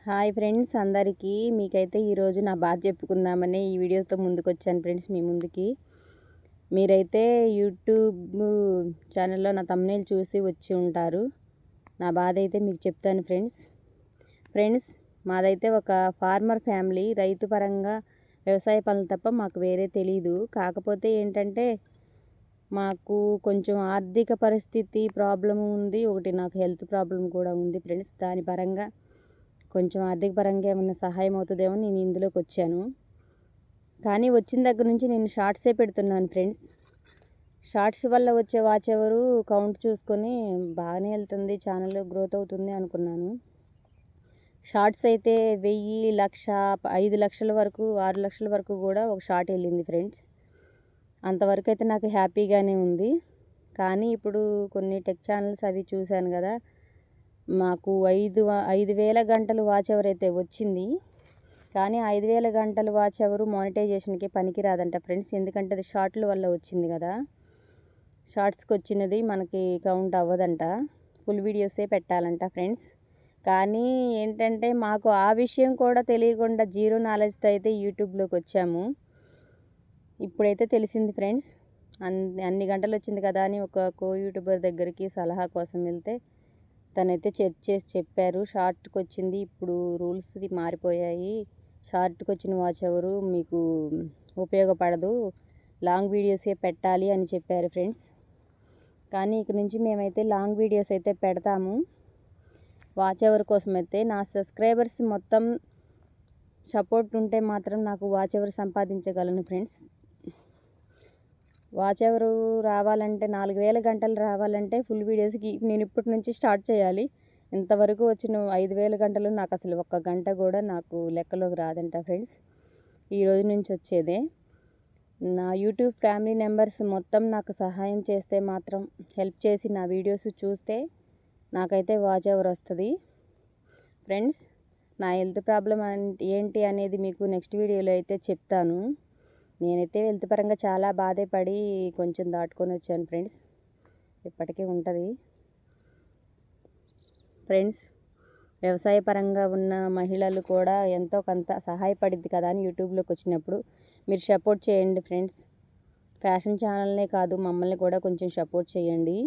Hi friends అందరికీ. మీకైతే ఈరోజు నా బాధ చెప్పుకుందామని ఈ వీడియోతో ముందుకు వచ్చాను ఫ్రెండ్స్. మీ ముందుకి మీరైతే యూట్యూబ్ ఛానల్లో నా thumbnail చూసి వచ్చి ఉంటారు. నా బాధ అయితే మీకు చెప్తాను ఫ్రెండ్స్ మాదైతే ఒక ఫార్మర్ ఫ్యామిలీ. రైతు పరంగా వ్యవసాయ పనులు తప్ప మాకు వేరే తెలీదు. కాకపోతే ఏంటంటే మాకు కొంచెం ఆర్థిక పరిస్థితి ప్రాబ్లం ఉంది, ఒకటి నాకు హెల్త్ ప్రాబ్లం కూడా ఉంది ఫ్రెండ్స్. దాని పరంగా కొంచెం ఆర్థిక పరంగా ఏమన్నా సహాయం అవుతుందేమో నేను ఇందులోకి వచ్చాను. కానీ వచ్చిన దగ్గర నుంచి నేను షార్ట్సే పెడుతున్నాను ఫ్రెండ్స్. షార్ట్స్ వల్ల వచ్చే వాచ్ ఎవరు కౌంట్ చూసుకొని బాగానే వెళ్తుంది, ఛానల్ గ్రోత్ అవుతుంది అనుకున్నాను. షార్ట్స్ అయితే 1000, 1,00,000, 5 లక్షల వరకు, 6 లక్షల వరకు కూడా ఒక షార్ట్ వెళ్ళింది ఫ్రెండ్స్. అంతవరకు అయితే నాకు హ్యాపీగానే ఉంది. కానీ ఇప్పుడు కొన్ని టెక్ ఛానల్స్ అవి చూశాను కదా, మాకు 5,000 గంటలు వాచ్ అవర్ అయితే వచ్చింది. కానీ 5,000 గంటలు వాచ్ అవర్ మానిటైజేషన్కి పనికి రాదంట ఫ్రెండ్స్. ఎందుకంటే అది షార్ట్ల వల్ల వచ్చింది కదా, షార్ట్స్కి వచ్చినది మనకి కౌంట్ అవ్వదంట, ఫుల్ వీడియోసే పెట్టాలంట ఫ్రెండ్స్. కానీ ఏంటంటే మాకు ఆ విషయం కూడా తెలియకుండా జీరో నాలెడ్జ్తో అయితే యూట్యూబ్లోకి వచ్చాము. ఇప్పుడైతే తెలిసింది ఫ్రెండ్స్. అన్ని గంటలు వచ్చింది కదా అని ఒక యూట్యూబర్ దగ్గరికి సలహా కోసం వెళ్తే తనైతే చెక్ చేసి చెప్పారు, షార్ట్కి వచ్చింది, ఇప్పుడు రూల్స్ మారిపోయాయి, షార్ట్కి వచ్చిన వాచ్ ఎవరు మీకు ఉపయోగపడదు, లాంగ్ వీడియోసే పెట్టాలి అని చెప్పారు ఫ్రెండ్స్. కానీ ఇక నుంచి మేమైతే లాంగ్ వీడియోస్ అయితే పెడతాము. వాచ్ అవర్ కోసం అయితే నా సబ్స్క్రైబర్స్ మొత్తం సపోర్ట్ ఉంటే మాత్రం నాకు వాచ్ అవర్ సంపాదించగలను ఫ్రెండ్స్. వాచ్ అవర్ రావాలంటే 4,000 గంటలు రావాలంటే ఫుల్ వీడియోస్కి నేను ఇప్పటి నుంచి స్టార్ట్ చేయాలి. ఇంతవరకు వచ్చిన 5,000 గంటలు నాకు అసలు ఒక్క గంట కూడా నాకు లెక్కలోకి రాదంట ఫ్రెండ్స్. ఈ రోజు నుంచి వచ్చేదే. నా యూట్యూబ్ ఫ్యామిలీ మెంబర్స్ మొత్తం నాకు సహాయం చేస్తే మాత్రం, హెల్ప్ చేసి నా వీడియోస్ చూస్తే నాకైతే వాచ్ అవర్ వస్తుంది ఫ్రెండ్స్. నా హెల్త్ ప్రాబ్లం ఏంటి అనేది మీకు నెక్స్ట్ వీడియోలో అయితే చెప్తాను. నేనైతే హెల్త్ పరంగా చాలా బాధపడి కొంచెం దాటుకొని వచ్చాను ఫ్రెండ్స్. ఇప్పటికీ ఉంటుంది ఫ్రెండ్స్. వ్యవసాయ పరంగా ఉన్న మహిళలు కూడా ఎంతో కొంత సహాయపడిద్ది కదా అని యూట్యూబ్లోకి వచ్చినప్పుడు మీరు సపోర్ట్ చేయండి ఫ్రెండ్స్. ఫ్యాషన్ ఛానల్నే కాదు, మమ్మల్ని కూడా కొంచెం సపోర్ట్ చేయండి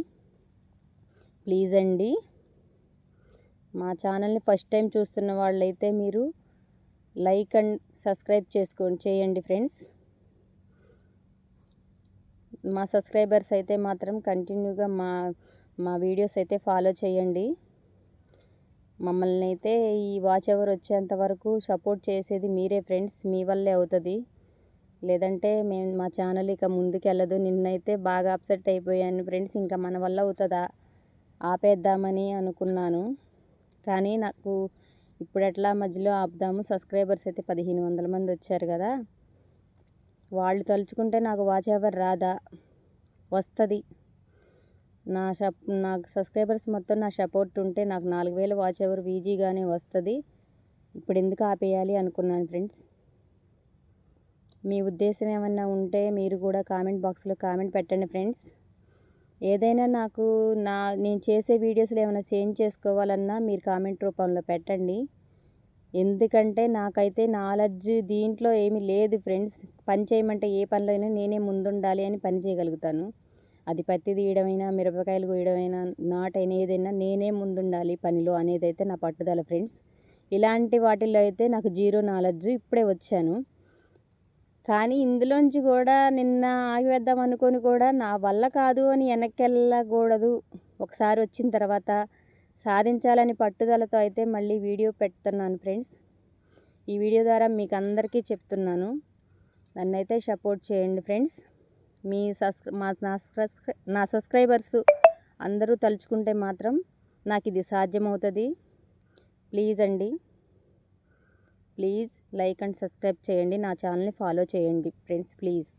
ప్లీజ్ అండి. మా ఛానల్ని ఫస్ట్ టైం చూస్తున్న వాళ్ళైతే మీరు లైక్ అండ్ సబ్స్క్రైబ్ చేయండి ఫ్రెండ్స్. మా సబ్స్క్రైబర్స్ అయితే మాత్రం కంటిన్యూగా మా వీడియోస్ అయితే ఫాలో చేయండి. మమ్మల్ని అయితే ఈ వాచ్ అవర్ వచ్చేంత వరకు సపోర్ట్ చేసేది మీరే ఫ్రెండ్స్. మీ వల్లే అవుతుంది, లేదంటే మా ఛానల్ ఇక ముందుకు వెళ్ళదు. నిన్నైతే బాగా అప్సెట్ అయిపోయాను ఫ్రెండ్స్. ఇంకా మన వల్ల అవుతుందా ఆపేద్దామని అనుకున్నాను. కానీ నాకు ఇప్పుడు ఎట్లా మధ్యలో ఆపుదాము. సబ్స్క్రైబర్స్ అయితే 1,500 మంది వచ్చారు కదా, వాళ్ళు తలుచుకుంటే నాకు వాచ్ అవర్ రాదా, వస్తుంది. నాకు సబ్స్క్రైబర్స్ మొత్తం నా సపోర్ట్ ఉంటే నాకు 4,000 వాచ్ అవర్ ఈజీగానే వస్తుంది. ఇప్పుడు ఎందుకు ఆపేయాలి అనుకున్నాను ఫ్రెండ్స్. మీ ఉద్దేశం ఏమన్నా ఉంటే మీరు కూడా కామెంట్ బాక్స్లో కామెంట్ పెట్టండి ఫ్రెండ్స్. ఏదైనా నాకు నేను చేసే వీడియోస్లో ఏమైనా చేంజ్ చేసుకోవాలన్నా మీరు కామెంట్ రూపంలో పెట్టండి. ఎందుకంటే నాకైతే నాలెడ్జ్ దీంట్లో ఏమీ లేదు ఫ్రెండ్స్. పని చేయమంటే ఏ పనిలో అయినా నేనే ముందుండాలి అని పని చేయగలుగుతాను. అది పత్తి తీయడమైనా, మిరపకాయలు కోయడమైనా, నాటైనా ఏదైనా నేనే ముందుండాలి పనిలో అనేది అయితే నా పట్టుదల ఫ్రెండ్స్. ఇలాంటి వాటిల్లో అయితే నాకు జీరో నాలెడ్జ్, ఇప్పుడే వచ్చాను. కానీ ఇందులోంచి కూడా నిన్న ఆగివేద్దాం అనుకొని కూడా నా వల్ల కాదు అని వెనక్కి వెళ్ళకూడదు. ఒకసారి వచ్చిన తర్వాత సాధించాలని పట్టుదలతో అయితే మళ్ళీ వీడియో పెడుతున్నాను ఫ్రెండ్స్. ఈ వీడియో ద్వారా మీకు అందరికీ చెప్తున్నాను, నన్నైతే సపోర్ట్ చేయండి ఫ్రెండ్స్. నా సబ్స్క్రైబర్స్ అందరూ తలుచుకుంటే మాత్రం నాకు ఇది సాధ్యమవుతుంది. ప్లీజ్ అండి, ప్లీజ్ లైక్ అండ్ సబ్స్క్రైబ్ చేయండి, నా ఛానల్ని ఫాలో చేయండి ఫ్రెండ్స్ ప్లీజ్.